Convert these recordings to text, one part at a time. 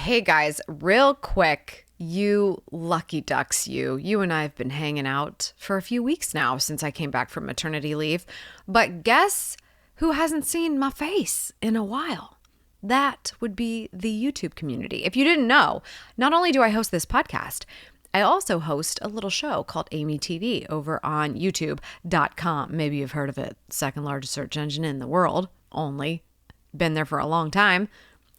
Hey guys, real quick, you lucky ducks, you and I have been hanging out for a few weeks now since I came back from maternity leave. But guess who hasn't seen my face in a while? That would be the YouTube community. If you didn't know, not only do I host this podcast, I also host a little show called Amy TV over on youtube.com. Maybe you've heard of it. Second largest search engine in the world, only. Been there for a long time.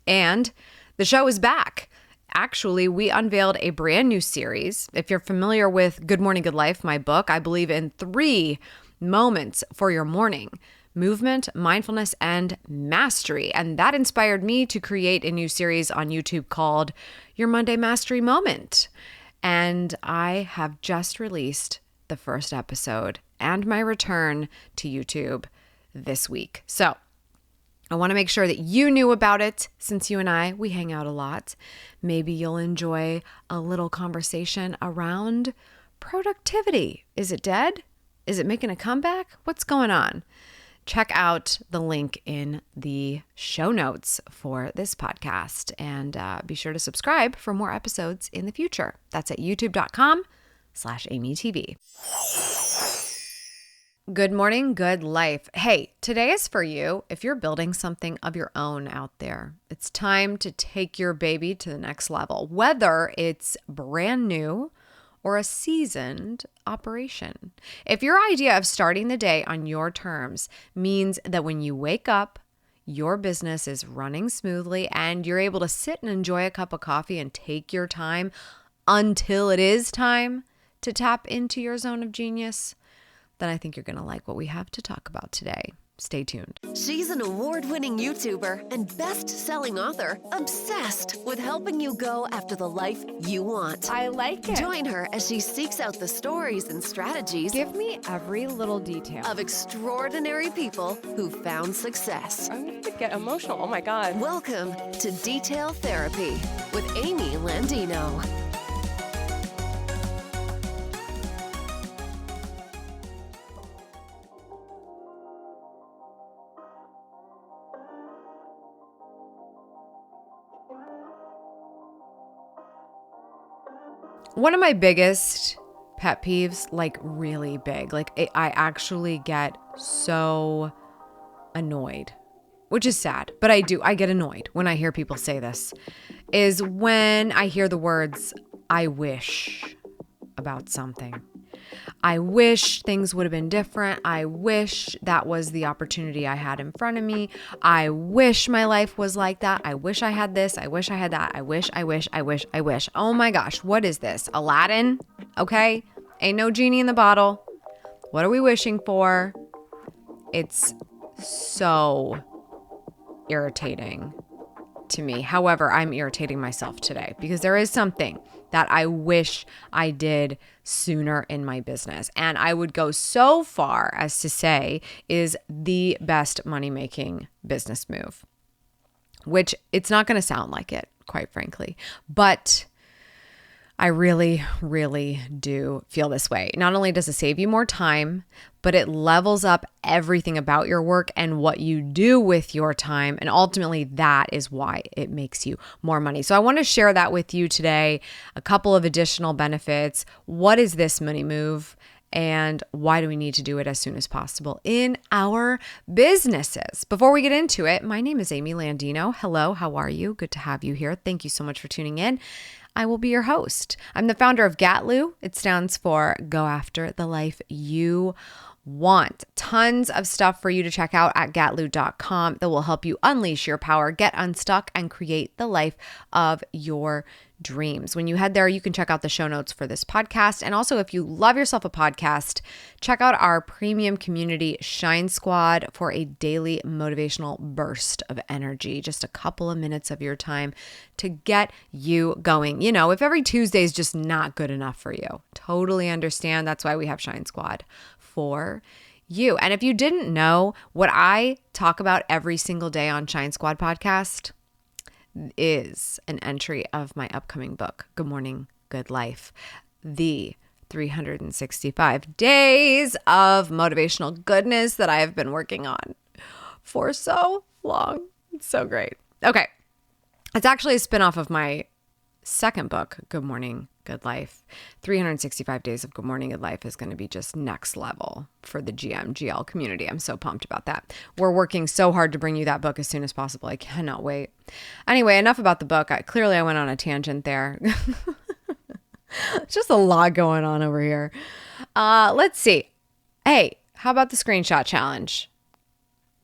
And the show is back. Actually, we unveiled a brand new series. If you're familiar with Good Morning, Good Life, my book, I believe in 3 moments for your morning: movement, mindfulness, and mastery. And that inspired me to create a new series on YouTube called Your Monday Mastery Moment. And I have just released the first episode and my return to YouTube this week. So I want to make sure that you knew about it since you and we hang out a lot. Maybe you'll enjoy a little conversation around productivity. Is it dead? Is it making a comeback? What's going on? Check out the link in the show notes for this podcast and be sure to subscribe for more episodes in the future. That's at youtube.com/AmyTV. Good morning, good life. Hey, today is for you if you're building something of your own out there. It's time to take your baby to the next level, whether it's brand new or a seasoned operation. If your idea of starting the day on your terms means that when you wake up, your business is running smoothly and you're able to sit and enjoy a cup of coffee and take your time until it is time to tap into your zone of genius, then I think you're going to like what we have to talk about today. Stay tuned. She's an award-winning YouTuber and best-selling author obsessed with helping you go after the life you want. I like it. Join her as she seeks out the stories and strategies. Give me every little detail. Of extraordinary people who found success. I'm going to get emotional. Oh my God. Welcome to Detail Therapy with Amy Landino. One of my biggest pet peeves, like really big, I actually get so annoyed, which is sad, but I get annoyed when I hear people say this, is when I hear the words, I wish about something. I wish things would have been different. I wish that was the opportunity I had in front of me. I wish my life was like that. I wish I had this. I wish I had that. I wish. Oh my gosh, what is this? Aladdin? Okay. Ain't no genie in the bottle. What are we wishing for? It's so irritating to me. However, I'm irritating myself today because there is something that I wish I did sooner in my business. And I would go so far as to say is the best money-making business move, which it's not going to sound like it, quite frankly. But I really, really do feel this way. Not only does it save you more time, but it levels up everything about your work and what you do with your time. And ultimately, that is why it makes you more money. So I want to share that with you today. A couple of additional benefits. What is this money move? And why do we need to do it as soon as possible in our businesses? Before we get into it, my name is Amy Landino. Hello, how are you? Good to have you here. Thank you so much for tuning in. I will be your host. I'm the founder of GATLU. It stands for Go After the Life You Want. Tons of stuff for you to check out at gatlu.com that will help you unleash your power, get unstuck, and create the life of your dreams. When you head there, you can check out the show notes for this podcast. And also, if you love yourself a podcast, check out our premium community, Shine Squad, for a daily motivational burst of energy. Just a couple of minutes of your time to get you going. You know, if every Tuesday is just not good enough for you, totally understand. That's why we have Shine Squad for you. And if you didn't know, what I talk about every single day on Shine Squad podcast is an entry of my upcoming book, Good Morning, Good Life, the 365 days of motivational goodness that I have been working on for so long. It's so great. Okay. It's actually a spinoff of my second book, Good Morning, Good Life. 365 Days of Good Morning, Good Life is going to be just next level for the GMGL community. I'm so pumped about that. We're working so hard to bring you that book as soon as possible. I cannot wait. Anyway, enough about the book. Clearly, I went on a tangent there. It's just a lot going on over here. Let's see. Hey, how about the screenshot challenge?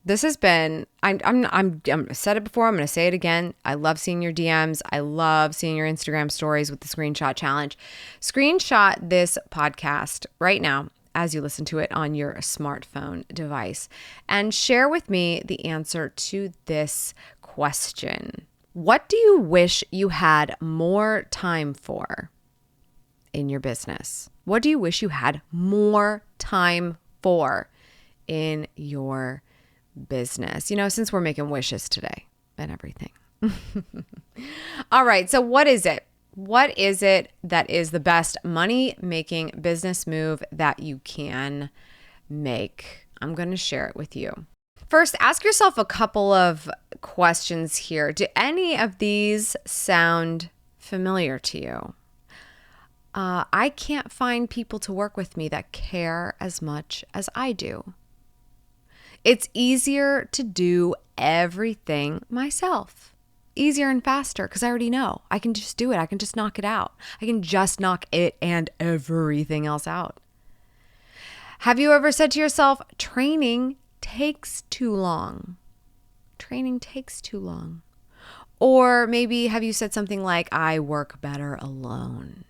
This has been, I'm said it before, I'm going to say it again. I love seeing your DMs. I love seeing your Instagram stories with the screenshot challenge. Screenshot this podcast right now as you listen to it on your smartphone device and share with me the answer to this question. What do you wish you had more time for in your business? What do you wish you had more time for in your business? You know, since we're making wishes today and everything. All right. So what is it? What is it that is the best money-making business move that you can make? I'm going to share it with you. First, ask yourself a couple of questions here. Do any of these sound familiar to you? I can't find people to work with me that care as much as I do. It's easier to do everything myself. Easier and faster because I already know. I can just do it. I can just knock it out. I can just knock it and everything else out. Have you ever said to yourself, training takes too long? Training takes too long. Or maybe have you said something like, I work better alone?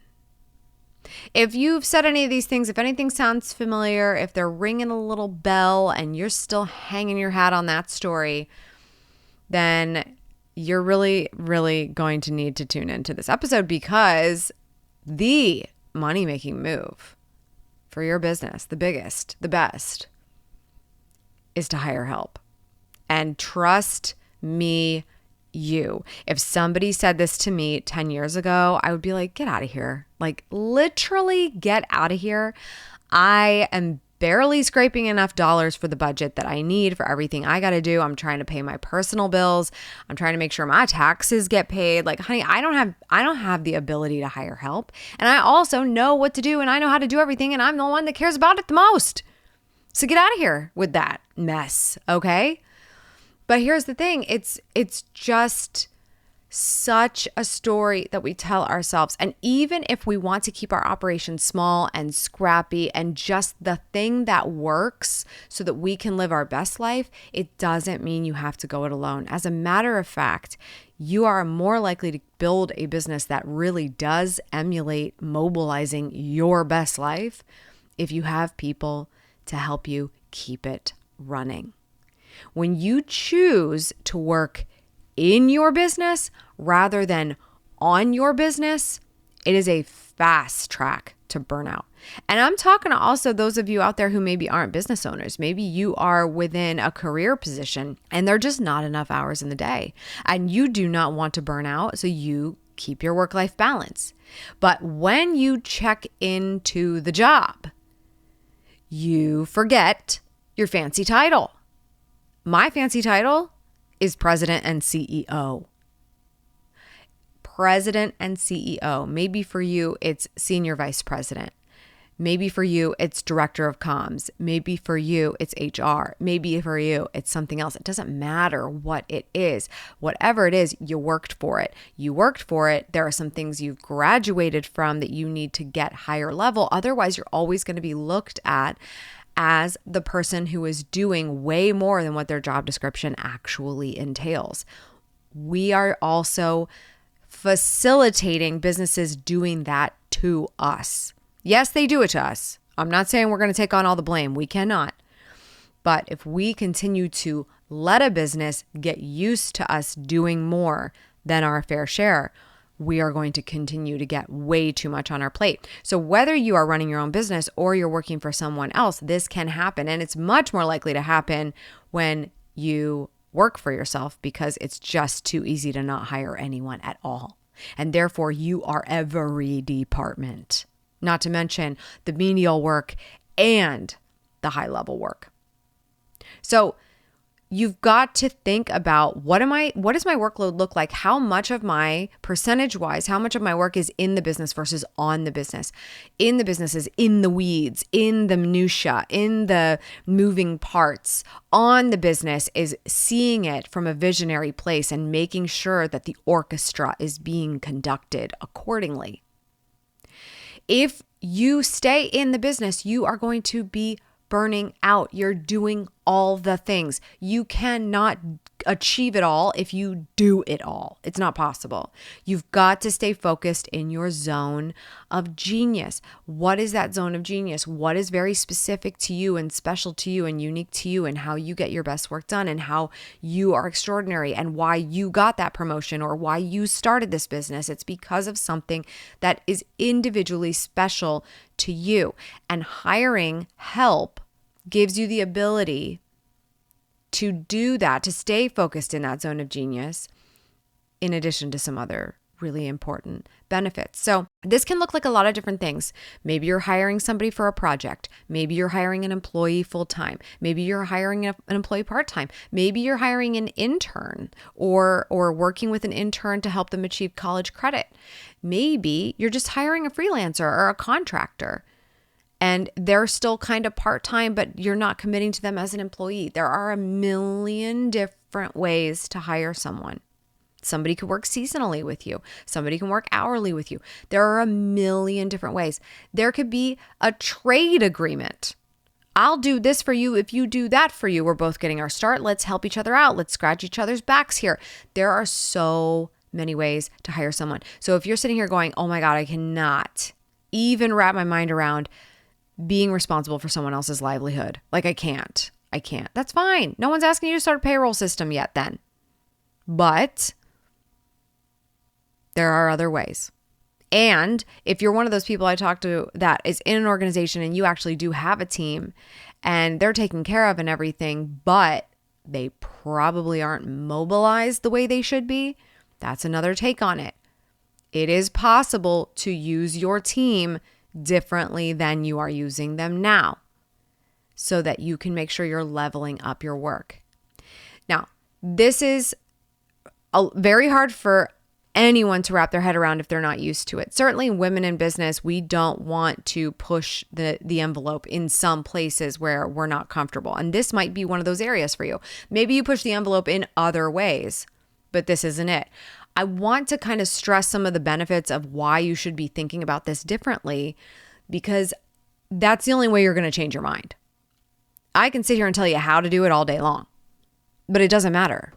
If you've said any of these things, if anything sounds familiar, if they're ringing a little bell and you're still hanging your hat on that story, then you're really, really going to need to tune into this episode because the money-making move for your business, the biggest, the best, is to hire help. And trust me, if somebody said this to me 10 years ago, I would be like, get out of here. Like literally get out of here. I am barely scraping enough dollars for the budget that I need for everything I got to do. I'm trying to pay my personal bills. I'm trying to make sure my taxes get paid. Like, honey, I don't have the ability to hire help. And I also know what to do and I know how to do everything and I'm the one that cares about it the most. So get out of here with that mess, okay? But here's the thing, it's just such a story that we tell ourselves. And even if we want to keep our operation small and scrappy and just the thing that works so that we can live our best life, it doesn't mean you have to go it alone. As a matter of fact, you are more likely to build a business that really does emulate mobilizing your best life if you have people to help you keep it running. When you choose to work in your business rather than on your business, it is a fast track to burnout. And I'm talking to also those of you out there who maybe aren't business owners. Maybe you are within a career position and there are just not enough hours in the day and you do not want to burn out, so you keep your work-life balance. But when you check into the job, you forget your fancy title. My fancy title is President and CEO. President and CEO. Maybe for you, it's Senior Vice President. Maybe for you, it's Director of Comms. Maybe for you, it's HR. Maybe for you, it's something else. It doesn't matter what it is. Whatever it is, you worked for it. You worked for it. There are some things you've graduated from that you need to get higher level. Otherwise, you're always going to be looked at as the person who is doing way more than what their job description actually entails. We are also facilitating businesses doing that to us. Yes, they do it to us. I'm not saying we're going to take on all the blame. We cannot. But if we continue to let a business get used to us doing more than our fair share, we are going to continue to get way too much on our plate. So whether you are running your own business or you're working for someone else, this can happen. And it's much more likely to happen when you work for yourself because it's just too easy to not hire anyone at all. And therefore, you are every department, not to mention the menial work and the high level work. So you've got to think about what does my workload look like? How much of my percentage-wise, how much of my work is in the business versus on the business? In the business is in the weeds, in the minutia, in the moving parts. On the business is seeing it from a visionary place and making sure that the orchestra is being conducted accordingly. If you stay in the business, you are going to be burning out. You're doing all the things. You cannot achieve it all if you do it all. It's not possible. You've got to stay focused in your zone of genius. What is that zone of genius? What is very specific to you and special to you and unique to you, and how you get your best work done, and how you are extraordinary, and why you got that promotion or why you started this business? It's because of something that is individually special to you. And hiring help gives you the ability to do that, to stay focused in that zone of genius, in addition to some other really important benefits. So this can look like a lot of different things. Maybe you're hiring somebody for a project. Maybe you're hiring an employee full-time. Maybe you're hiring an employee part-time. Maybe you're hiring an intern or working with an intern to help them achieve college credit. Maybe you're just hiring a freelancer or a contractor, and they're still kind of part-time, but you're not committing to them as an employee. There are a million different ways to hire someone. Somebody could work seasonally with you. Somebody can work hourly with you. There are a million different ways. There could be a trade agreement. I'll do this for you if you do that for you. We're both getting our start. Let's help each other out. Let's scratch each other's backs here. There are so many ways to hire someone. So if you're sitting here going, oh my God, I cannot even wrap my mind around being responsible for someone else's livelihood. Like I can't. That's fine. No one's asking you to start a payroll system yet then. But there are other ways. And if you're one of those people I talk to that is in an organization and you actually do have a team and they're taken care of and everything, but they probably aren't mobilized the way they should be, that's another take on it. It is possible to use your team differently than you are using them now, so that you can make sure you're leveling up your work. Now, this is very hard for anyone to wrap their head around if they're not used to it. Certainly women in business, we don't want to push the envelope in some places where we're not comfortable. And this might be one of those areas for you. Maybe you push the envelope in other ways, but this isn't it. I want to kind of stress some of the benefits of why you should be thinking about this differently, because that's the only way you're going to change your mind. I can sit here and tell you how to do it all day long, but it doesn't matter.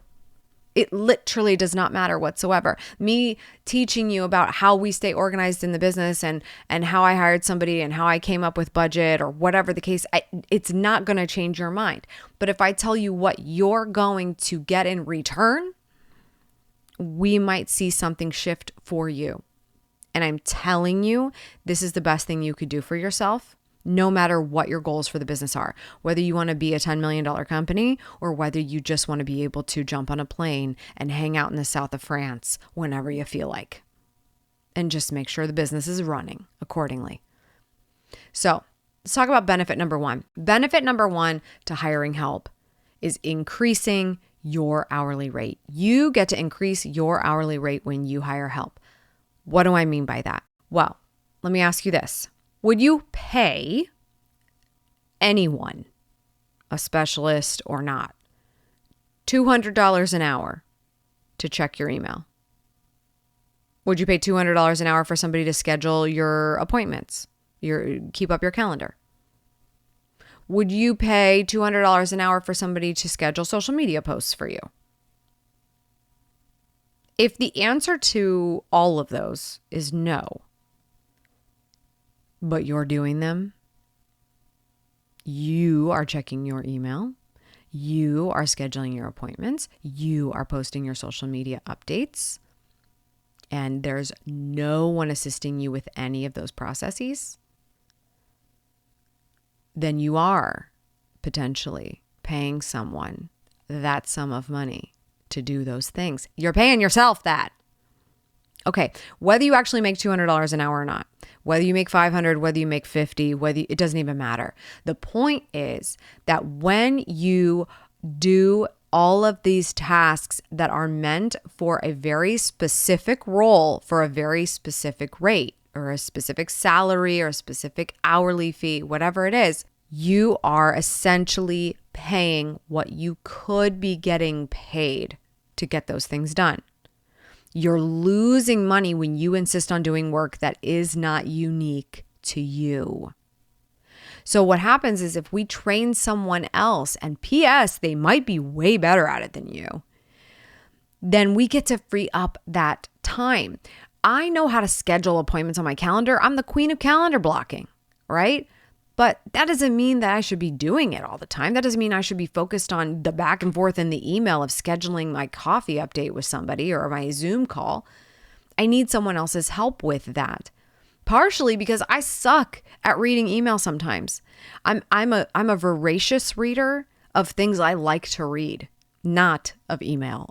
It literally does not matter whatsoever. Me teaching you about how we stay organized in the business and how I hired somebody and how I came up with budget or whatever the case, it's not going to change your mind. But if I tell you what you're going to get in return, we might see something shift for you. And I'm telling you, this is the best thing you could do for yourself, no matter what your goals for the business are. Whether you want to be a $10 million company or whether you just want to be able to jump on a plane and hang out in the south of France whenever you feel like, and just make sure the business is running accordingly. So let's talk about benefit number one. Benefit number one to hiring help is increasing your hourly rate. You get to increase your hourly rate when you hire help. What do I mean by that? Well, let me ask you this. Would you pay anyone, a specialist or not, $200 an hour to check your email? Would you pay $200 an hour for somebody to schedule your appointments, keep up your calendar? Would you pay $200 an hour for somebody to schedule social media posts for you? If the answer to all of those is no, but you're doing them, you are checking your email, you are scheduling your appointments, you are posting your social media updates, and there's no one assisting you with any of those processes, then you are potentially paying someone that sum of money to do those things. You're paying yourself that. Okay, whether you actually make $200 an hour or not, whether you make $500, whether you make $50, it doesn't even matter. The point is that when you do all of these tasks that are meant for a very specific role for a very specific rate or a specific salary or a specific hourly fee, whatever it is, you are essentially paying what you could be getting paid to get those things done. You're losing money when you insist on doing work that is not unique to you. So what happens is if we train someone else, and P.S., they might be way better at it than you, then we get to free up that time. I know how to schedule appointments on my calendar. I'm the queen of calendar blocking, right? But that doesn't mean that I should be doing it all the time. That doesn't mean I should be focused on the back and forth in the email of scheduling my coffee update with somebody or my Zoom call. I need someone else's help with that. Partially because I suck at reading email sometimes. I'm a voracious reader of things I like to read, not of email.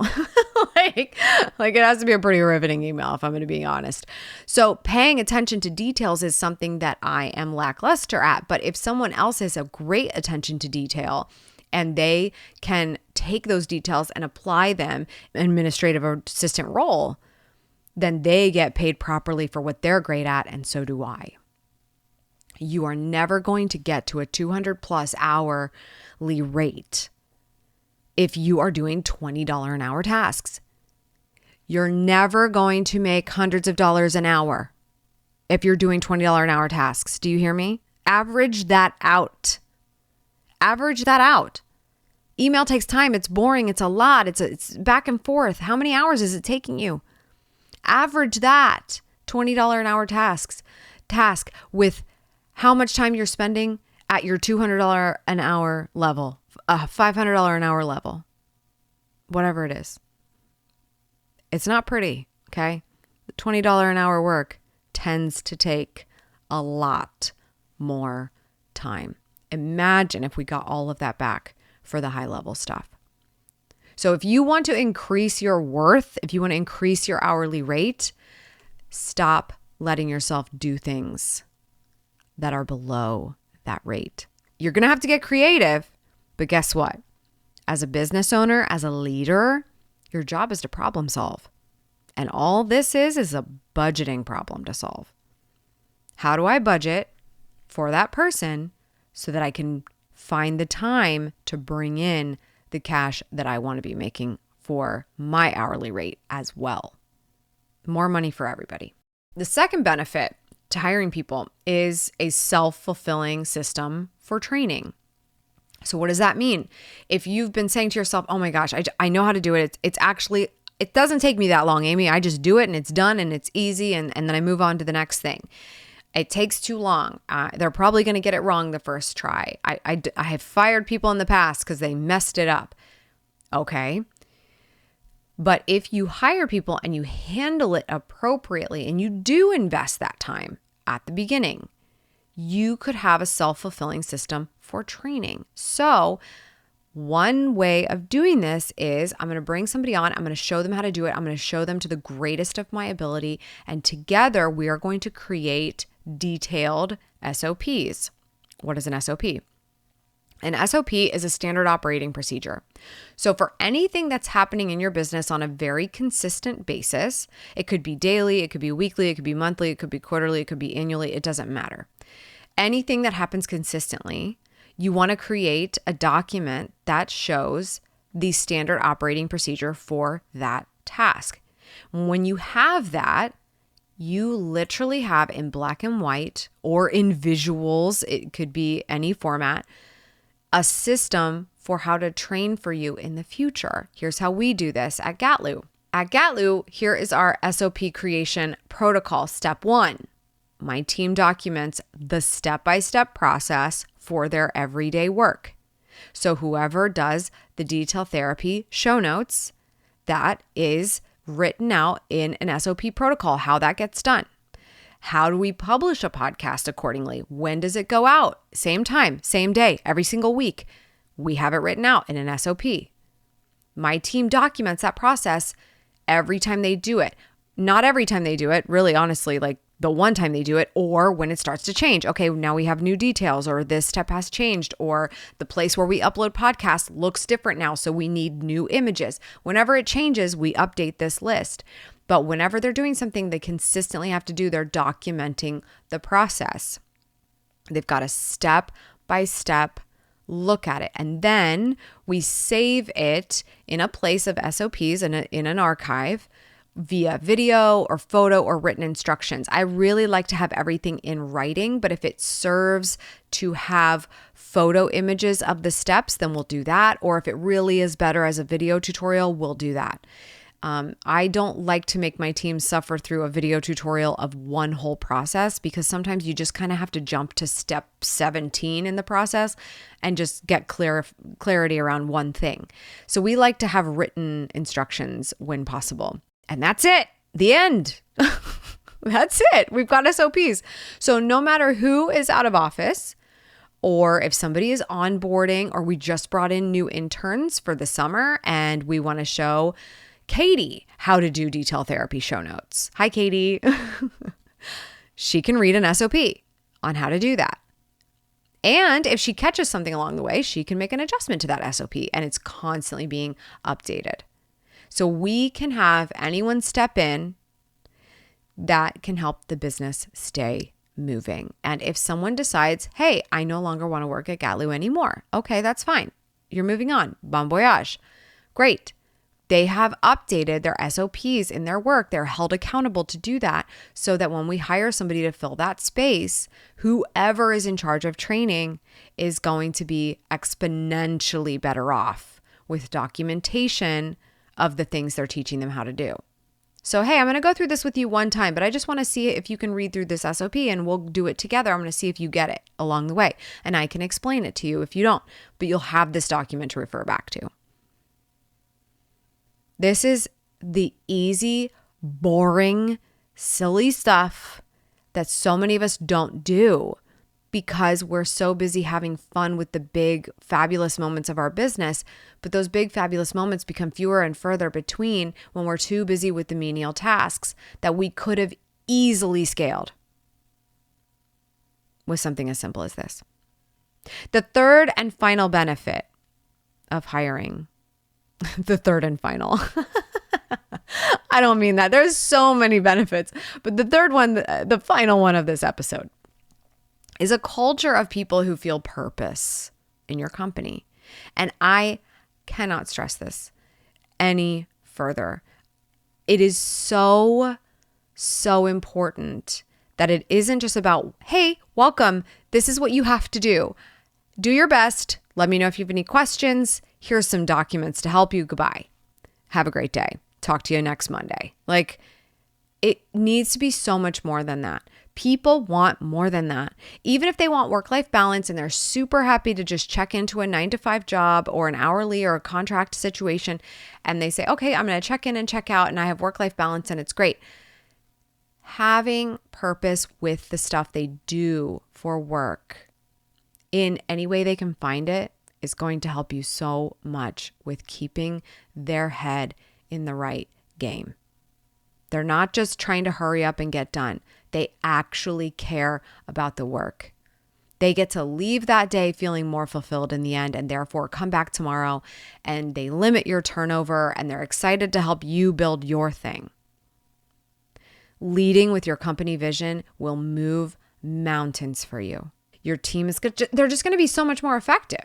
like it has to be a pretty riveting email if I'm going to be honest. So paying attention to details is something that I am lackluster at. But if someone else has a great attention to detail and they can take those details and apply them in an administrative assistant role, then they get paid properly for what they're great at, and so do I. You are never going to get to a 200 plus hourly rate if you are doing $20 an hour tasks. You're never going to make hundreds of dollars an hour if you're doing $20 an hour tasks. Do you hear me? Average that out. Average that out. Email takes time. It's boring. It's a lot. It's back and forth. How many hours is it taking you? Average that $20 an hour task with how much time you're spending at your $200 an hour level, $500 an hour level, whatever it is. It's not pretty, okay? The $20 an hour work tends to take a lot more time. Imagine if we got all of that back for the high level stuff. So if you want to increase your worth, if you want to increase your hourly rate, stop letting yourself do things that are below that rate. You're going to have to get creative, but guess what? As a business owner, as a leader, your job is to problem solve. And all this is a budgeting problem to solve. How do I budget for that person so that I can find the time to bring in the cash that I want to be making for my hourly rate as well? More money for everybody. The second benefit to hiring people is a self-fulfilling system for training. So what does that mean? If you've been saying to yourself, oh my gosh, I know how to do it. It doesn't take me that long, Amy. I just do it and it's done and it's easy and then I move on to the next thing. It takes too long. They're probably going to get it wrong the first try. I have fired people in the past because they messed it up. Okay. But if you hire people and you handle it appropriately and you do invest that time at the beginning, you could have a self-fulfilling system for training. So one way of doing this is I'm going to bring somebody on. I'm going to show them how to do it. I'm going to show them to the greatest of my ability. And together we are going to create detailed SOPs. What is an SOP? An SOP is a standard operating procedure. So for anything that's happening in your business on a very consistent basis, it could be daily, it could be weekly, it could be monthly, it could be quarterly, it could be annually, it doesn't matter. Anything that happens consistently, you want to create a document that shows the standard operating procedure for that task. When you have that, you literally have in black and white or in visuals, it could be any format, a system for how to train for you in the future. Here's how we do this at Gatlu. At Gatlu, here is our SOP creation protocol. Step 1, my team documents the step-by-step process for their everyday work. So whoever does the detail therapy show notes, that is written out in an SOP protocol, how that gets done. How do we publish a podcast accordingly? When does it go out? Same time, same day, every single week. We have it written out in an SOP. My team documents that process every time they do it. Not every time they do it, really, honestly, like the one time they do it, or when it starts to change. Okay, now we have new details, or this step has changed, or the place where we upload podcasts looks different now, so we need new images. Whenever it changes, we update this list. But whenever they're doing something they consistently have to do, they're documenting the process. They've got a step by step look at it. And then we save it in a place of SOPs in an archive via video or photo or written instructions. I really like to have everything in writing, but if it serves to have photo images of the steps, then we'll do that. Or if it really is better as a video tutorial, we'll do that. I don't like to make my team suffer through a video tutorial of one whole process, because sometimes you just kind of have to jump to step 17 in the process and just get clarity around one thing. So we like to have written instructions when possible. And that's it. The end. That's it. We've got SOPs. So no matter who is out of office, or if somebody is onboarding, or we just brought in new interns for the summer and we want to show Katie how to do detail therapy show notes. Hi, Katie. She can read an SOP on how to do that. And if she catches something along the way, she can make an adjustment to that SOP, and it's constantly being updated. So we can have anyone step in that can help the business stay moving. And if someone decides, hey, I no longer want to work at Gatlu anymore, okay, that's fine. You're moving on. Bon voyage. Great. They have updated their SOPs in their work. They're held accountable to do that, so that when we hire somebody to fill that space, whoever is in charge of training is going to be exponentially better off with documentation of the things they're teaching them how to do. So, hey, I'm going to go through this with you one time, but I just want to see if you can read through this SOP, and we'll do it together. I'm going to see if you get it along the way, and I can explain it to you if you don't, but you'll have this document to refer back to. This is the easy, boring, silly stuff that so many of us don't do because we're so busy having fun with the big, fabulous moments of our business. But those big, fabulous moments become fewer and further between when we're too busy with the menial tasks that we could have easily scaled with something as simple as this. The third and final benefit of hiring, the third and final. I don't mean that. There's so many benefits, but the third one, the final one of this episode, is a culture of people who feel purpose in your company. And I cannot stress this any further. It is so, so important that it isn't just about, hey, welcome. This is what you have to do. Do your best. Let me know if you have any questions. Here's some documents to help you. Goodbye. Have a great day. Talk to you next Monday. Like, it needs to be so much more than that. People want more than that. Even if they want work-life balance and they're super happy to just check into a 9-to-5 job or an hourly or a contract situation, and they say, okay, I'm going to check in and check out and I have work-life balance and it's great. Having purpose with the stuff they do for work in any way they can find it is going to help you so much with keeping their head in the right game. They're not just trying to hurry up and get done. They actually care about the work. They get to leave that day feeling more fulfilled in the end, and therefore come back tomorrow, and they limit your turnover, and they're excited to help you build your thing. Leading with your company vision will move mountains for you. Your team is good. They're just going to be so much more effective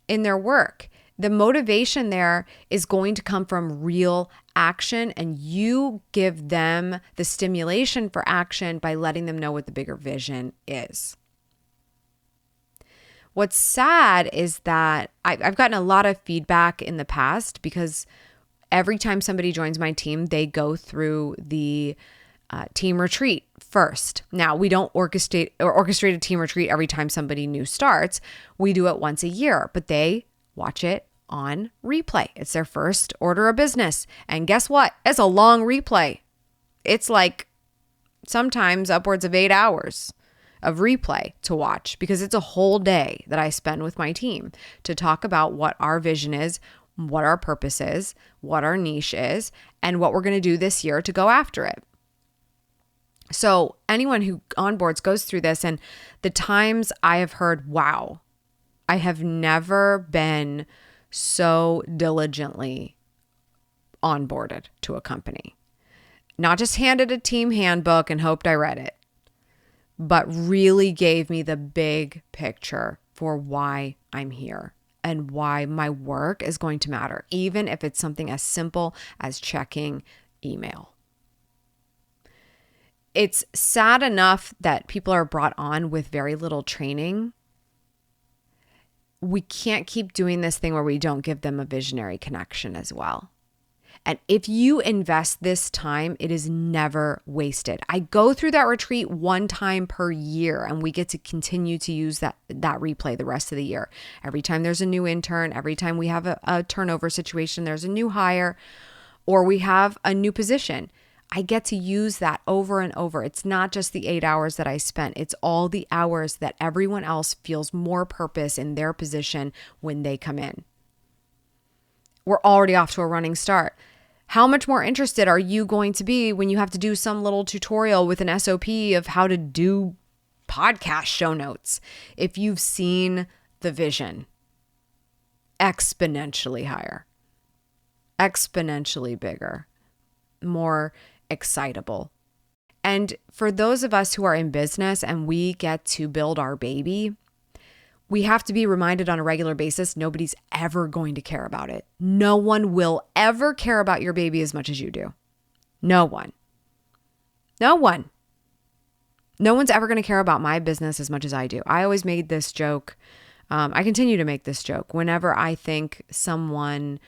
in their work. The motivation there is going to come from real action, and you give them the stimulation for action by letting them know what the bigger vision is. What's sad is that I've gotten a lot of feedback in the past because every time somebody joins my team, they go through the team retreat first. Now, we don't orchestrate a team retreat every time somebody new starts. We do it once a year, but they watch it on replay. It's their first order of business. And guess what? It's a long replay. It's like sometimes upwards of 8 hours of replay to watch because it's a whole day that I spend with my team to talk about what our vision is, what our purpose is, what our niche is, and what we're going to do this year to go after it. So anyone who onboards goes through this, and the times I have heard, wow, I have never been so diligently onboarded to a company. Not just handed a team handbook and hoped I read it, but really gave me the big picture for why I'm here and why my work is going to matter, even if it's something as simple as checking email. It's sad enough that people are brought on with very little training. We can't keep doing this thing where we don't give them a visionary connection as well. And if you invest this time, it is never wasted. I go through that retreat one time per year, and we get to continue to use that replay the rest of the year. Every time there's a new intern, every time we have a turnover situation, there's a new hire, or we have a new position. I get to use that over and over. It's not just the 8 hours that I spent. It's all the hours that everyone else feels more purpose in their position when they come in. We're already off to a running start. How much more interested are you going to be when you have to do some little tutorial with an SOP of how to do podcast show notes? If you've seen the vision, exponentially higher, exponentially bigger, more excitable. And for those of us who are in business and we get to build our baby, we have to be reminded on a regular basis, nobody's ever going to care about it. No one will ever care about your baby as much as you do. No one. No one. No one's ever going to care about my business as much as I do. I always made this joke. I continue to make this joke. Whenever I think someone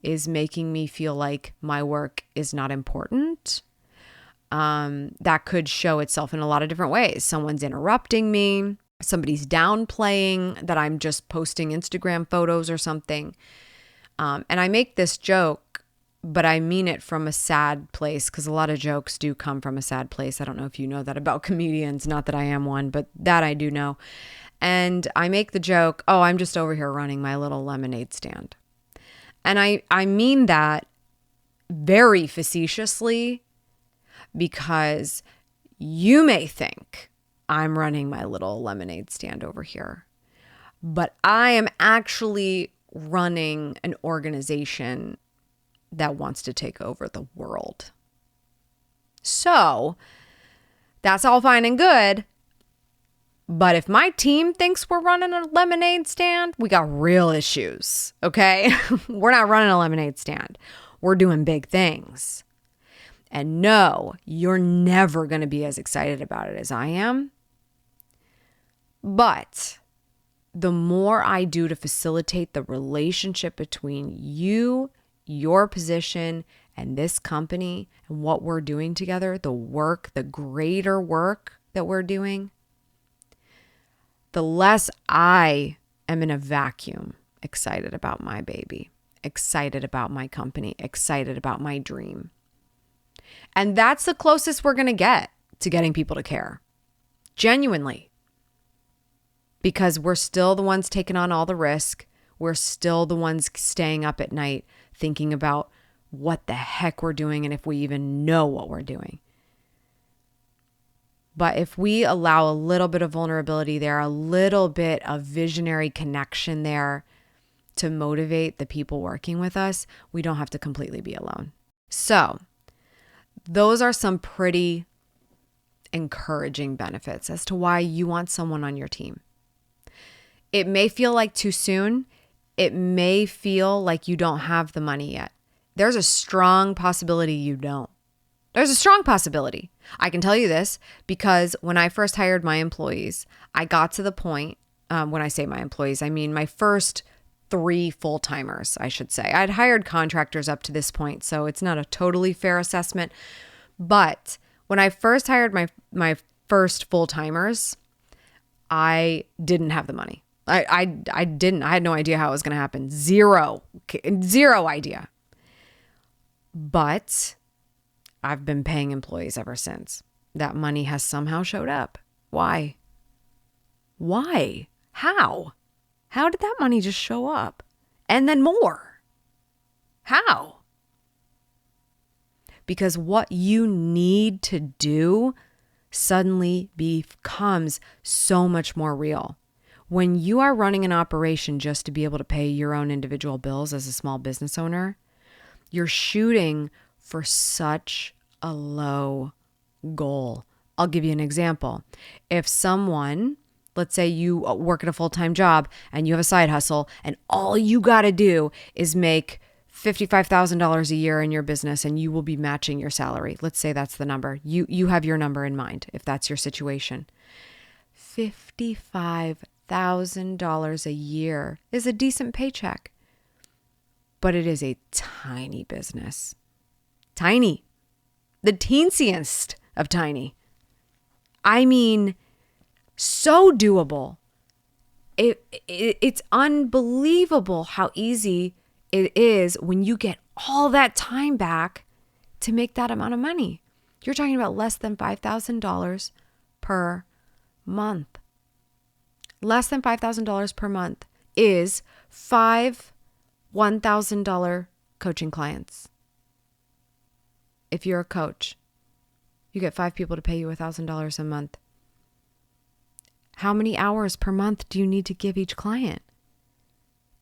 is making me feel like my work is not important, that could show itself in a lot of different ways. Someone's interrupting me. Somebody's downplaying that I'm just posting Instagram photos or something. And I make this joke, but I mean it from a sad place, because a lot of jokes do come from a sad place. I don't know if you know that about comedians, not that I am one, but that I do know. And I make the joke, oh, I'm just over here running my little lemonade stand. And I mean that very facetiously, because you may think I'm running my little lemonade stand over here, but I am actually running an organization that wants to take over the world. So that's all fine and good. But if my team thinks we're running a lemonade stand, we got real issues, okay? We're not running a lemonade stand. We're doing big things. And no, you're never going to be as excited about it as I am. But the more I do to facilitate the relationship between you, your position, and this company, and what we're doing together, the work, the greater work that we're doing, the less I am in a vacuum, excited about my baby, excited about my company, excited about my dream. And that's the closest we're going to get to getting people to care. Genuinely. Because we're still the ones taking on all the risk. We're still the ones staying up at night thinking about what the heck we're doing and if we even know what we're doing. But if we allow a little bit of vulnerability there, a little bit of visionary connection there to motivate the people working with us, we don't have to completely be alone. So those are some pretty encouraging benefits as to why you want someone on your team. It may feel like too soon. It may feel like you don't have the money yet. There's a strong possibility you don't. There's a strong possibility. I can tell you this because when I first hired my employees, I got to the point, when I say my employees, I mean my first 3 full-timers, I should say. I'd hired contractors up to this point, so it's not a totally fair assessment. But when I first hired my first full-timers, I didn't have the money. I didn't. I had no idea how it was going to happen. Zero idea. But I've been paying employees ever since. That money has somehow showed up. Why? How? How did that money just show up? And then more. How? Because what you need to do suddenly becomes so much more real. When you are running an operation just to be able to pay your own individual bills as a small business owner, you're shooting for such a low goal. I'll give you an example. If someone, let's say you work at a full-time job and you have a side hustle and all you got to do is make $55,000 a year in your business and you will be matching your salary. Let's say that's the number. You have your number in mind if that's your situation. $55,000 a year is a decent paycheck, but it is a tiny business. Tiny. The teensiest of tiny. I mean, so doable. It's unbelievable how easy it is when you get all that time back to make that amount of money. You're talking about less than $5,000 per month. Less than $5,000 per month is 5 $1,000 coaching clients. If you're a coach, you get 5 people to pay you $1,000 a month. How many hours per month do you need to give each client?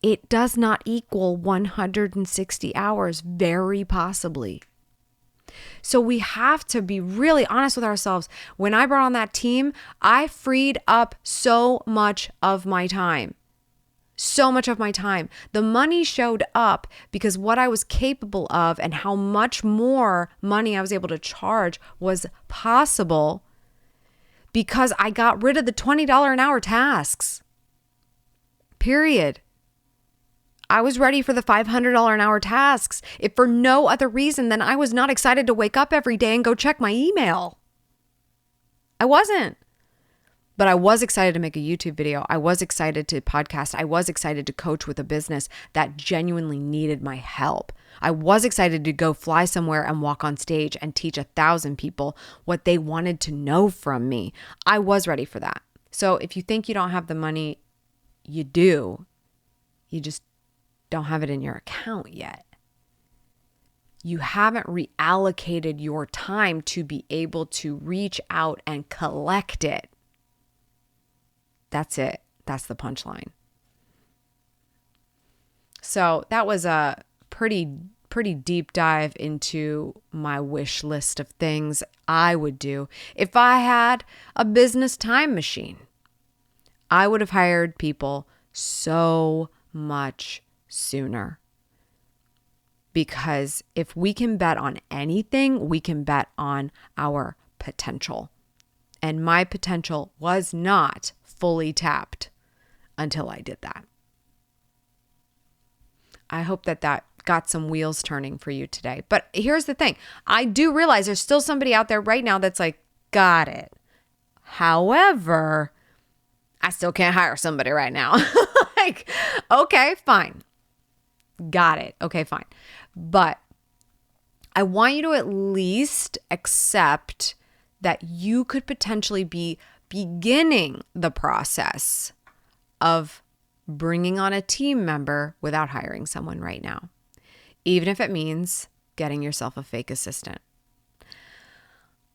It does not equal 160 hours, very possibly. So we have to be really honest with ourselves. When I brought on that team, I freed up so much of my time. So much of my time. The money showed up because what I was capable of and how much more money I was able to charge was possible because I got rid of the $20 an hour tasks. Period. I was ready for the $500 an hour tasks, if for no other reason than I was not excited to wake up every day and go check my email. I wasn't. But I was excited to make a YouTube video. I was excited to podcast. I was excited to coach with a business that genuinely needed my help. I was excited to go fly somewhere and walk on stage and teach 1,000 people what they wanted to know from me. I was ready for that. So if you think you don't have the money, you do. You just don't have it in your account yet. You haven't reallocated your time to be able to reach out and collect it. That's it. That's the punchline. So that was a pretty deep dive into my wish list of things I would do if I had a business time machine. I would have hired people so much sooner. Because if we can bet on anything, we can bet on our potential. And my potential was not fully tapped until I did that. I hope that got some wheels turning for you today. But here's the thing. I do realize there's still somebody out there right now that's like, got it. However, I still can't hire somebody right now. Like, okay, fine. Got it. Okay, fine. But I want you to at least accept that you could potentially be beginning the process of bringing on a team member without hiring someone right now, even if it means getting yourself a fake assistant.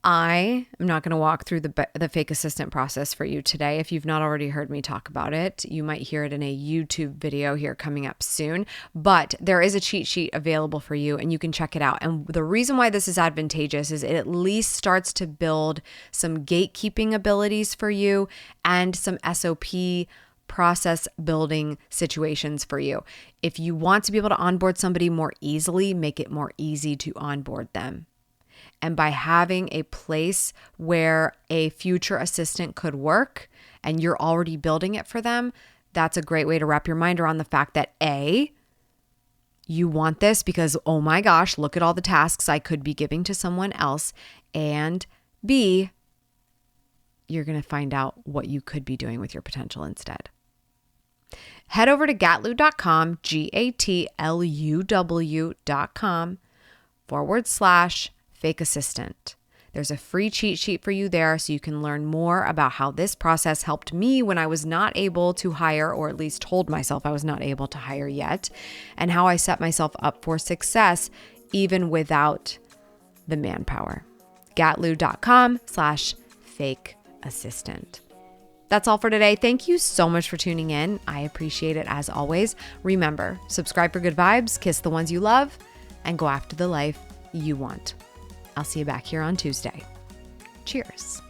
I am not going to walk through the fake assistant process for you today. If you've not already heard me talk about it, you might hear it in a YouTube video here coming up soon. But there is a cheat sheet available for you and you can check it out. And the reason why this is advantageous is it at least starts to build some gatekeeping abilities for you and some SOP process building situations for you. If you want to be able to onboard somebody more easily, make it more easy to onboard them. And by having a place where a future assistant could work and you're already building it for them, that's a great way to wrap your mind around the fact that A, you want this because, oh my gosh, look at all the tasks I could be giving to someone else. And B, you're going to find out what you could be doing with your potential instead. Head over to gatluw.com, gatluw.com/fake assistant. There's a free cheat sheet for you there so you can learn more about how this process helped me when I was not able to hire, or at least told myself I was not able to hire yet, and how I set myself up for success even without the manpower. gatluw.com/fake fake assistant. That's all for today. Thank you so much for tuning in. I appreciate it as always. Remember, subscribe for good vibes, kiss the ones you love, and go after the life you want. I'll see you back here on Tuesday. Cheers.